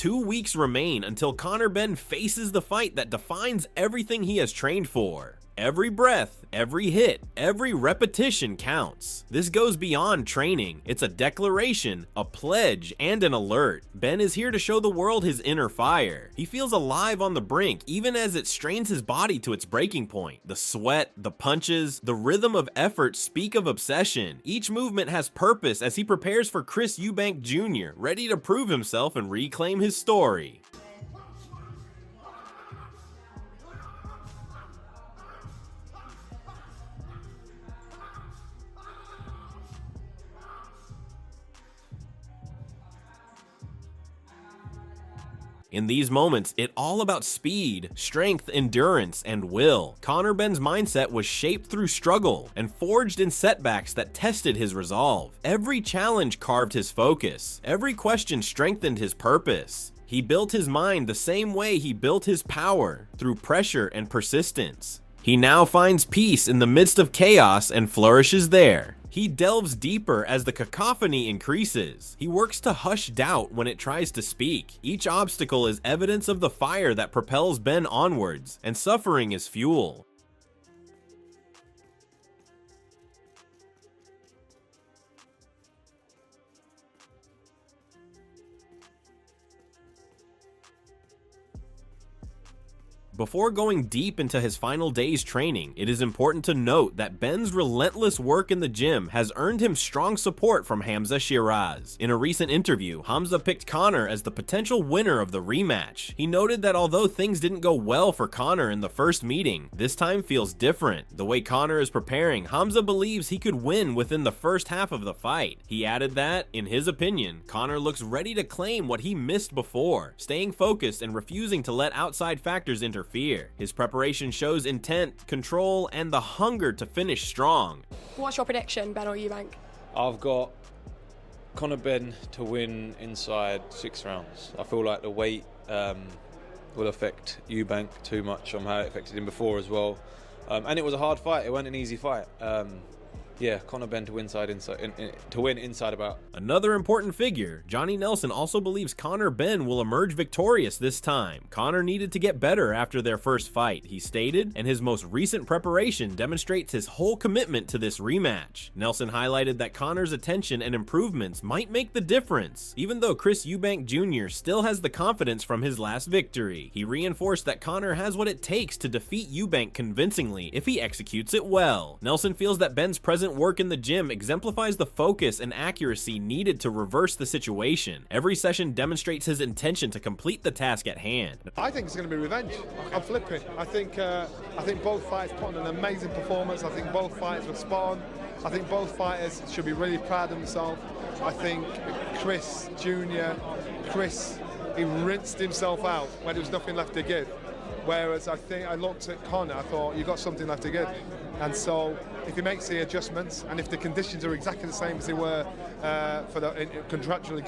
2 weeks remain until Conor Benn faces the fight that defines everything he has trained for. Every breath, every hit, every repetition counts. This goes beyond training. It's a declaration, a pledge, and an alert. Benn is here to show the world his inner fire. He feels alive on the brink, even as it strains his body to its breaking point. The sweat, the punches, the rhythm of effort speak of obsession. Each movement has purpose as he prepares for Chris Eubank Jr., ready to prove himself and reclaim his story. In these moments, it's all about speed, strength, endurance, and will. Conor Benn's mindset was shaped through struggle and forged in setbacks that tested his resolve. Every challenge carved his focus. Every question strengthened his purpose. He built his mind the same way he built his power, through pressure and persistence. He now finds peace in the midst of chaos and flourishes there. He delves deeper as the cacophony increases. He works to hush doubt when it tries to speak. Each obstacle is evidence of the fire that propels Benn onwards, and suffering is fuel. Before going deep into his final day's training, it is important to note that Benn's relentless work in the gym has earned him strong support from Hamza Shiraz. In a recent interview, Hamza picked Conor as the potential winner of the rematch. He noted that although things didn't go well for Conor in the first meeting, this time feels different. The way Conor is preparing, Hamza believes he could win within the first half of the fight. He added that, in his opinion, Conor looks ready to claim what he missed before, staying focused and refusing to let outside factors interfere. His preparation shows intent, control, and the hunger to finish strong. What's your prediction, Benn or Eubank? I've got Conor Benn to win inside 6 rounds. I feel like the weight will affect Eubank too much from how it affected him before as well. And it was a hard fight. It wasn't an easy fight. Yeah, Conor Benn to win inside about. Another important figure, Johnny Nelson also believes Conor Benn will emerge victorious this time. Conor needed to get better after their first fight, he stated, and his most recent preparation demonstrates his whole commitment to this rematch. Nelson highlighted that Conor's attention and improvements might make the difference, even though Chris Eubank Jr. still has the confidence from his last victory. He reinforced that Conor has what it takes to defeat Eubank convincingly if he executes it well. Nelson feels that Benn's present work in the gym exemplifies the focus and accuracy needed to reverse the situation. Every session demonstrates his intention to complete the task at hand. I think it's going to be revenge. I'm flipping. I think both fighters put on an amazing performance. I think both fighters were spot on. I think both fighters should be really proud of themselves. I think Chris Jr., he rinsed himself out when there was nothing left to give. Whereas I think I looked at Conor, I thought, you've got something left to give. And so if he makes the adjustments, and if the conditions are exactly the same as they were for the contractually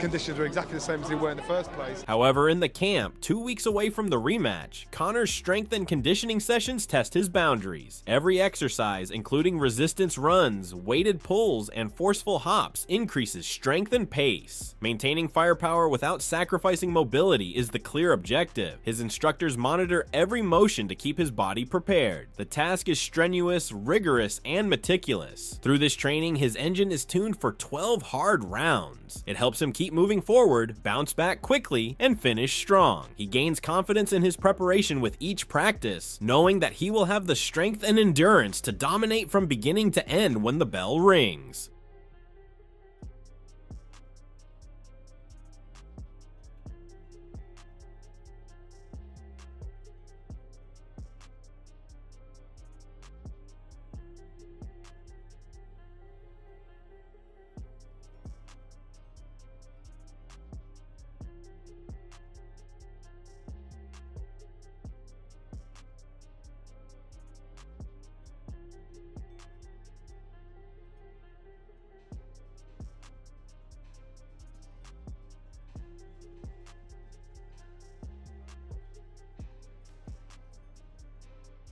conditions are exactly the same as they were in the first place. However, in the camp, 2 weeks away from the rematch, Conor's strength and conditioning sessions test his boundaries. Every exercise, including resistance runs, weighted pulls, and forceful hops, increases strength and pace. Maintaining firepower without sacrificing mobility is the clear objective. His instructors monitor every motion to keep his body prepared. The task is strenuous, rigorous, and meticulous. Through this training, his engine is tuned for 12 hard rounds. It helps him keep moving forward, bounce back quickly, and finish strong. He gains confidence in his preparation with each practice, knowing that he will have the strength and endurance to dominate from beginning to end when the bell rings.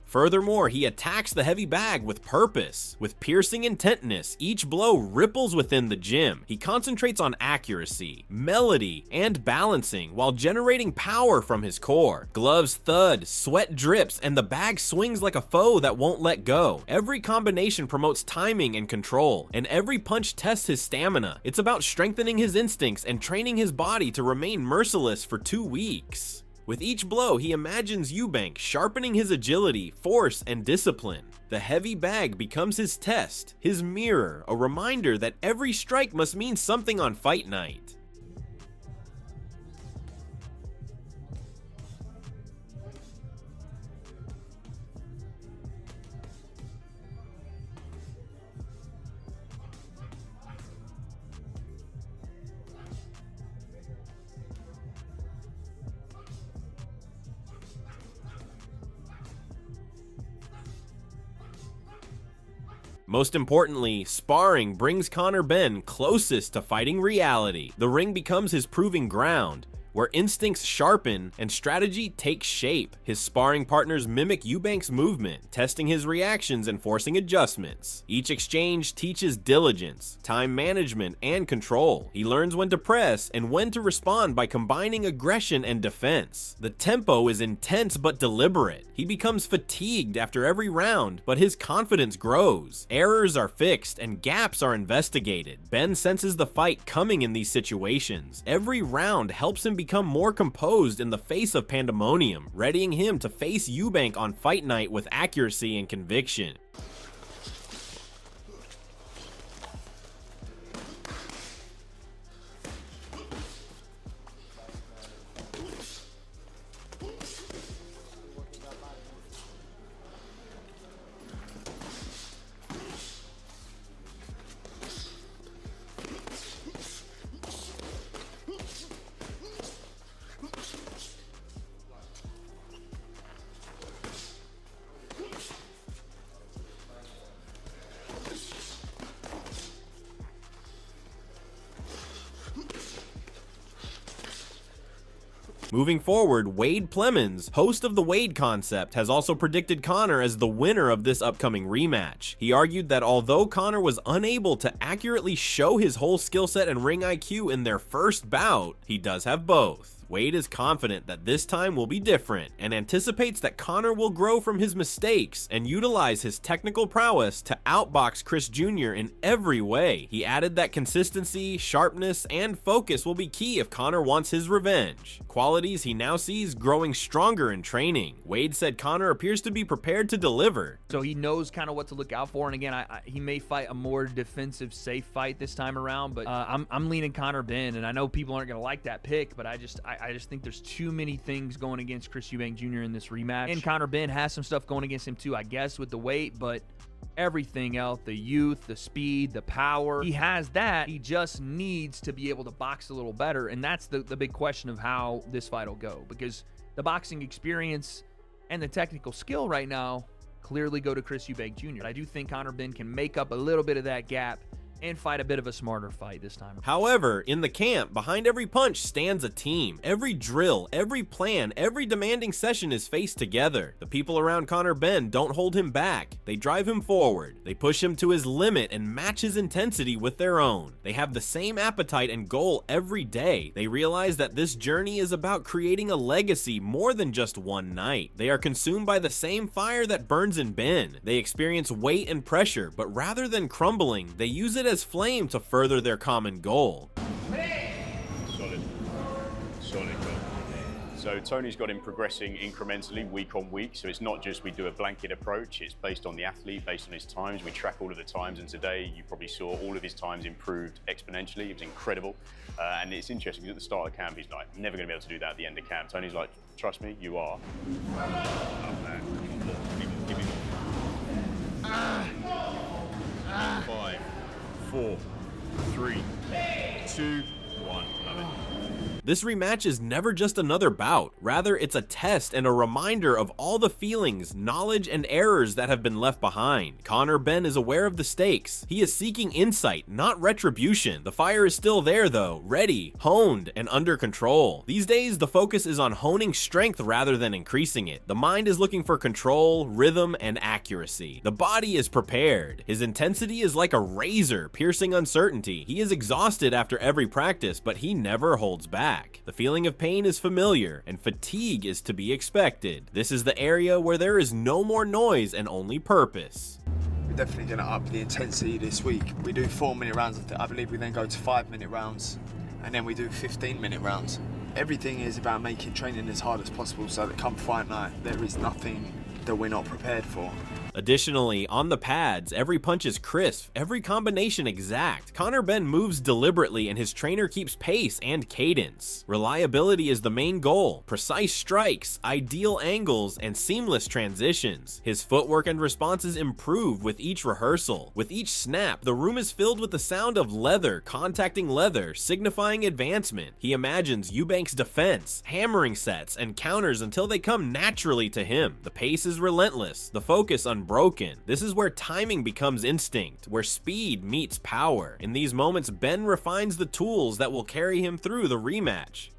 Furthermore, he attacks the heavy bag with purpose. With piercing intentness, each blow ripples within the gym. He concentrates on accuracy, melody, and balancing while generating power from his core. Gloves thud, sweat drips, and the bag swings like a foe that won't let go. Every combination promotes timing and control, and every punch tests his stamina. It's about strengthening his instincts and training his body to remain merciless for 2 weeks. With each blow, he imagines Eubank sharpening his agility, force, and discipline. The heavy bag becomes his test, his mirror, a reminder that every strike must mean something on fight night. Most importantly, sparring brings Conor Benn closest to fighting reality. The ring becomes his proving ground, where instincts sharpen and strategy takes shape. His sparring partners mimic Eubank's movement, testing his reactions and forcing adjustments. Each exchange teaches diligence, time management, and control. He learns when to press and when to respond by combining aggression and defense. The tempo is intense but deliberate. He becomes fatigued after every round, but his confidence grows. Errors are fixed and gaps are investigated. Benn senses the fight coming in these situations. Every round helps him become more composed in the face of pandemonium, readying him to face Eubank on fight night with accuracy and conviction. Moving forward, Wade Plemons, host of the Wade Concept, has also predicted Conor as the winner of this upcoming rematch. He argued that although Conor was unable to accurately show his whole skill set and ring IQ in their first bout, he does have both. Wade is confident that this time will be different and anticipates that Conor will grow from his mistakes and utilize his technical prowess to outbox Chris Jr. in every way. He added that consistency, sharpness, and focus will be key if Conor wants his revenge, qualities he now sees growing stronger in training. Wade said Conor appears to be prepared to deliver. So he knows kind of what to look out for, and again, he may fight a more defensive, safe fight this time around, but I'm leaning Conor Benn, and I know people aren't going to like that pick, but I just think there's too many things going against Chris Eubank Jr. in this rematch. And Conor Benn has some stuff going against him too, I guess, with the weight, but everything else, the youth, the speed, the power, he has that. He just needs to be able to box a little better, and that's the big question of how this fight will go, because the boxing experience and the technical skill right now clearly go to Chris Eubank Jr. I do think Conor Benn can make up a little bit of that gap and fight a bit of a smarter fight this time. However, in the camp, behind every punch stands a team. Every drill, every plan, every demanding session is faced together. The people around Conor Benn don't hold him back. They drive him forward. They push him to his limit and match his intensity with their own. They have the same appetite and goal every day. They realize that this journey is about creating a legacy more than just one night. They are consumed by the same fire that burns in Benn. They experience weight and pressure, but rather than crumbling, they use it as flame to further their common goal. Solid goal. So Tony's got him progressing incrementally week on week, so it's not just we do a blanket approach, it's based on the athlete, based on his times. We track all of the times, and today you probably saw all of his times improved exponentially. It was incredible. And it's interesting because at the start of camp he's like, never going to be able to do that at the end of camp. Tony's like, trust me, you are. Oh man, give me more. 5, 4, 3, 2, 1. Love it. This rematch is never just another bout. Rather, it's a test and a reminder of all the feelings, knowledge, and errors that have been left behind. Conor Benn is aware of the stakes. He is seeking insight, not retribution. The fire is still there though, ready, honed, and under control. These days, the focus is on honing strength rather than increasing it. The mind is looking for control, rhythm, and accuracy. The body is prepared. His intensity is like a razor, piercing uncertainty. He is exhausted after every practice, but he never holds back. The feeling of pain is familiar, and fatigue is to be expected. This is the area where there is no more noise and only purpose. We're definitely going to up the intensity this week. We do 4-minute rounds. I believe we then go to 5-minute rounds, and then we do 15-minute rounds. Everything is about making training as hard as possible so that come fight night, there is nothing that we're not prepared for. Additionally, on the pads, every punch is crisp, every combination exact. Conor Benn moves deliberately and his trainer keeps pace and cadence. Reliability is the main goal. Precise strikes, ideal angles, and seamless transitions. His footwork and responses improve with each rehearsal. With each snap, the room is filled with the sound of leather contacting leather, signifying advancement. He imagines Eubank's defense, hammering sets, and counters until they come naturally to him. The pace is relentless, the focus unbroken. This is where timing becomes instinct, where speed meets power. In these moments, Ben refines the tools that will carry him through the rematch.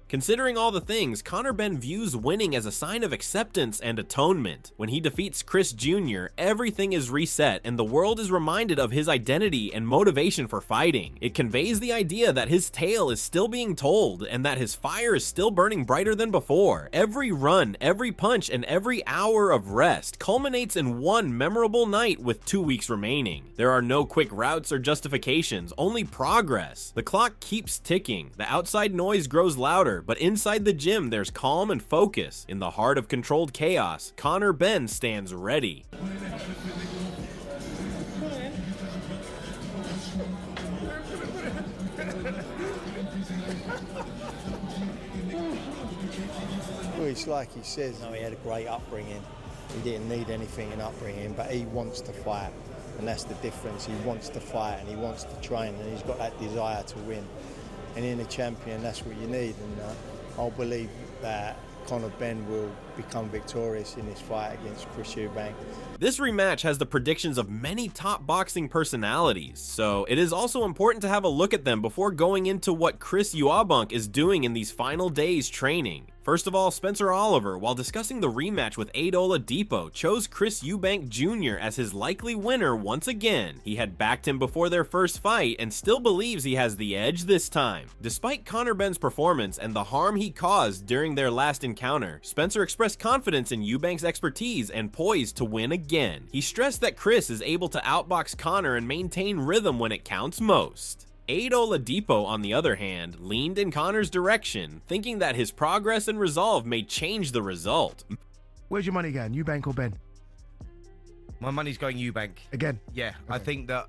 Considering all the things, Conor Benn views winning as a sign of acceptance and atonement. When he defeats Chris Jr., everything is reset and the world is reminded of his identity and motivation for fighting. It conveys the idea that his tale is still being told and that his fire is still burning brighter than before. Every run, every punch, and every hour of rest culminates in one memorable night with 2 weeks remaining. There are no quick routes or justifications, only progress. The clock keeps ticking, the outside noise grows louder, but inside the gym there's calm and focus. In the heart of controlled chaos, Conor Benn stands ready. Well, it's like he says, he had a great upbringing. He didn't need anything in upbringing, but he wants to fight. And that's the difference. He wants to fight and he wants to train and he's got that desire to win. And in a champion, that's what you need. And I'll believe that Conor Benn will become victorious in this fight against Chris Eubank. This rematch has the predictions of many top boxing personalities, so it is also important to have a look at them before going into what Chris Eubank is doing in these final days training. First of all, Spencer Oliver, while discussing the rematch with Oladipo, chose Chris Eubank Jr. as his likely winner once again. He had backed him before their first fight and still believes he has the edge this time. Despite Conor Benn's performance and the harm he caused during their last encounter, Spencer expressed confidence in Eubank's expertise and poised to win again. He stressed that Chris is able to outbox Conor and maintain rhythm when it counts most. Oladipo, on the other hand, leaned in Conor's direction, thinking that his progress and resolve may change the result. Where's your money going, Eubank or Ben? My money's going Eubank. Again? Yeah, okay. I think that...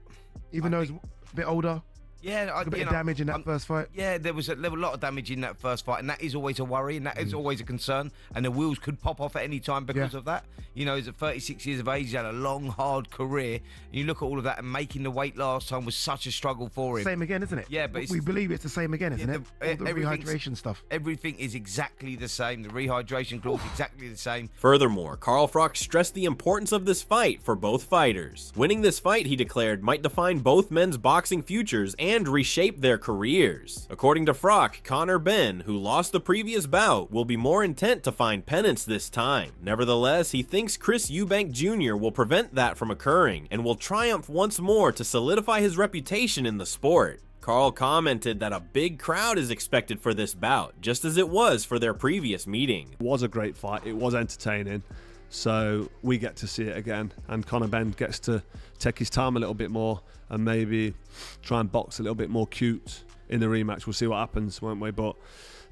Even though he's a bit older? Yeah, a bit of damage in that first fight. Yeah, there was a lot of damage in that first fight, and that is always a worry, and that is always a concern. And the wheels could pop off at any time because of that. You know, he's at 36 years of age, he's had a long, hard career. And you look at all of that, and making the weight last time was such a struggle for him. Same again, isn't it? Yeah, but we believe it's the same again, isn't it? All the rehydration stuff. Everything is exactly the same. The rehydration clause exactly the same. Furthermore, Carl Froch stressed the importance of this fight for both fighters. Winning this fight, he declared, might define both men's boxing futures and reshape their careers. According to Froch, Conor Benn, who lost the previous bout, will be more intent to find penance this time. Nevertheless, he thinks Chris Eubank Jr. will prevent that from occurring and will triumph once more to solidify his reputation in the sport. Carl commented that a big crowd is expected for this bout, just as it was for their previous meeting. It was a great fight, it was entertaining. So we get to see it again, and Conor Benn gets to take his time a little bit more and maybe try and box a little bit more cute in the rematch. We'll see what happens, won't we? But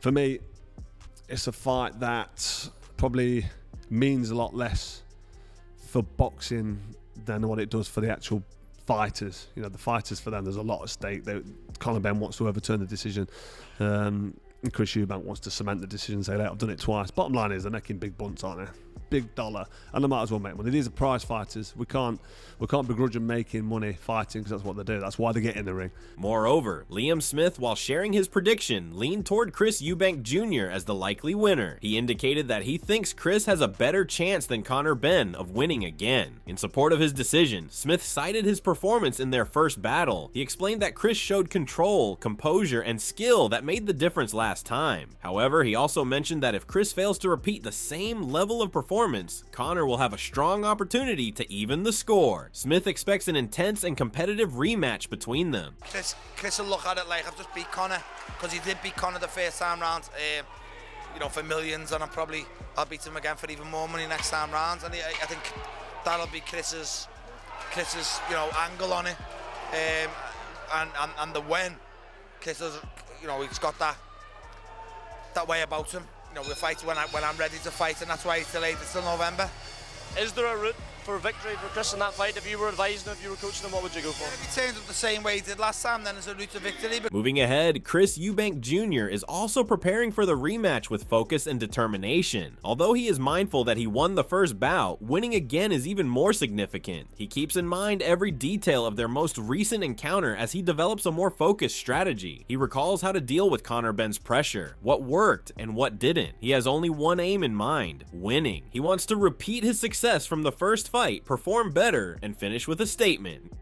for me, it's a fight that probably means a lot less for boxing than what it does for the actual fighters. You know, the fighters, for them, there's a lot at stake. Conor Benn wants to overturn the decision. And Chris Eubank wants to cement the decision and say, I've done it twice. Bottom line is they're making big bunts, aren't they? Big dollar, and they might as well make money. These are prize fighters. We can't begrudge them making money fighting, because that's what they do. That's why they get in the ring. Moreover, Liam Smith, while sharing his prediction, leaned toward Chris Eubank Jr. as the likely winner. He indicated that he thinks Chris has a better chance than Conor Benn of winning again. In support of his decision, Smith cited his performance in their first battle. He explained that Chris showed control, composure, and skill that made the difference last time. However, he also mentioned that if Chris fails to repeat the same level of performance, Conor will have a strong opportunity to even the score. Smith expects an intense and competitive rematch between them. Chris will look at it like, I've just beat Conor, because he did beat Conor the first time round, you know, for millions, and I'll beat him again for even more money next time round, and I think that'll be Chris's you know, angle on it, and the when. Chris is, you know, he's got that way about him. You know, we'll fight when I'm ready to fight, and that's why he's delayed it till November. Is there a route for victory for Chris in that fight? If you were advising him, if you were coaching him, what would you go for? If he turns up the same way he did last time, then there's a route to victory. Moving ahead, Chris Eubank Jr. is also preparing for the rematch with focus and determination. Although he is mindful that he won the first bout, winning again is even more significant. He keeps in mind every detail of their most recent encounter as he develops a more focused strategy. He recalls how to deal with Conor Benn's pressure, what worked and what didn't. He has only one aim in mind: winning. He wants to repeat his success from the first fight, perform better, and finish with a statement.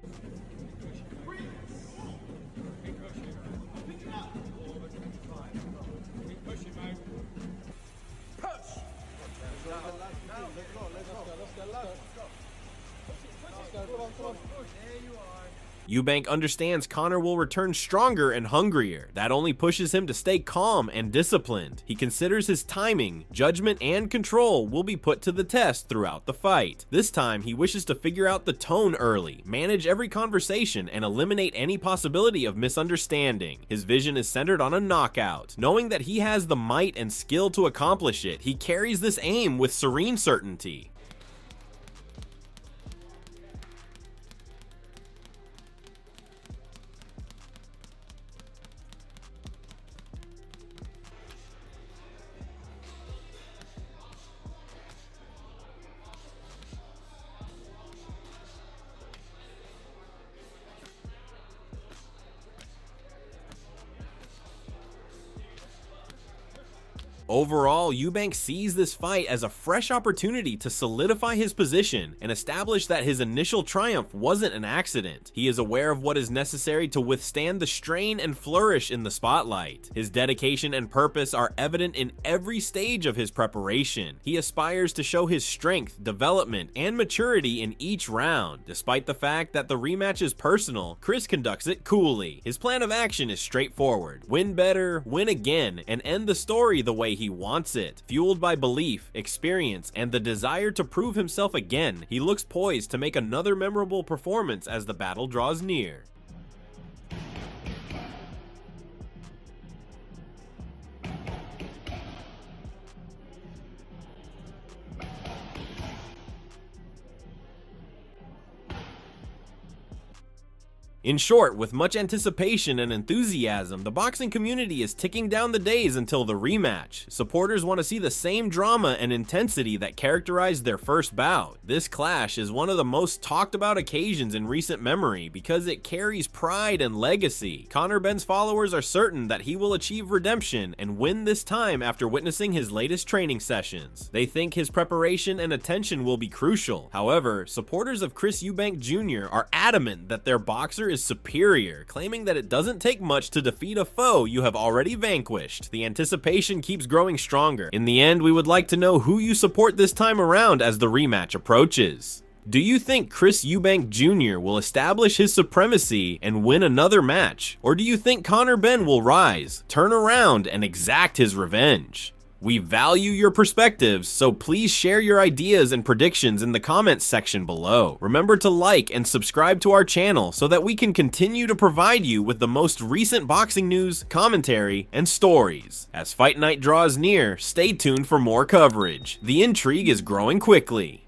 Eubank understands Conor will return stronger and hungrier. That only pushes him to stay calm and disciplined. He considers his timing, judgment, and control will be put to the test throughout the fight. This time, he wishes to figure out the tone early, manage every conversation, and eliminate any possibility of misunderstanding. His vision is centered on a knockout. Knowing that he has the might and skill to accomplish it, he carries this aim with serene certainty. Overall, Eubank sees this fight as a fresh opportunity to solidify his position and establish that his initial triumph wasn't an accident. He is aware of what is necessary to withstand the strain and flourish in the spotlight. His dedication and purpose are evident in every stage of his preparation. He aspires to show his strength, development, and maturity in each round. Despite the fact that the rematch is personal, Chris conducts it coolly. His plan of action is straightforward: win better, win again, and end the story the way he wants it. Fueled by belief, experience, and the desire to prove himself again, he looks poised to make another memorable performance as the battle draws near. In short, with much anticipation and enthusiasm, the boxing community is ticking down the days until the rematch. Supporters want to see the same drama and intensity that characterized their first bout. This clash is one of the most talked about occasions in recent memory because it carries pride and legacy. Conor Benn's followers are certain that he will achieve redemption and win this time after witnessing his latest training sessions. They think his preparation and attention will be crucial. However, supporters of Chris Eubank Jr. are adamant that their boxer is superior, claiming that it doesn't take much to defeat a foe you have already vanquished. The anticipation keeps growing stronger. In the end, we would like to know who you support this time around as the rematch approaches. Do you think Chris Eubank Jr. will establish his supremacy and win another match? Or do you think Conor Benn will rise, turn around, and exact his revenge? We value your perspectives, so please share your ideas and predictions in the comments section below. Remember to like and subscribe to our channel so that we can continue to provide you with the most recent boxing news, commentary, and stories. As Fight Night draws near, stay tuned for more coverage. The intrigue is growing quickly.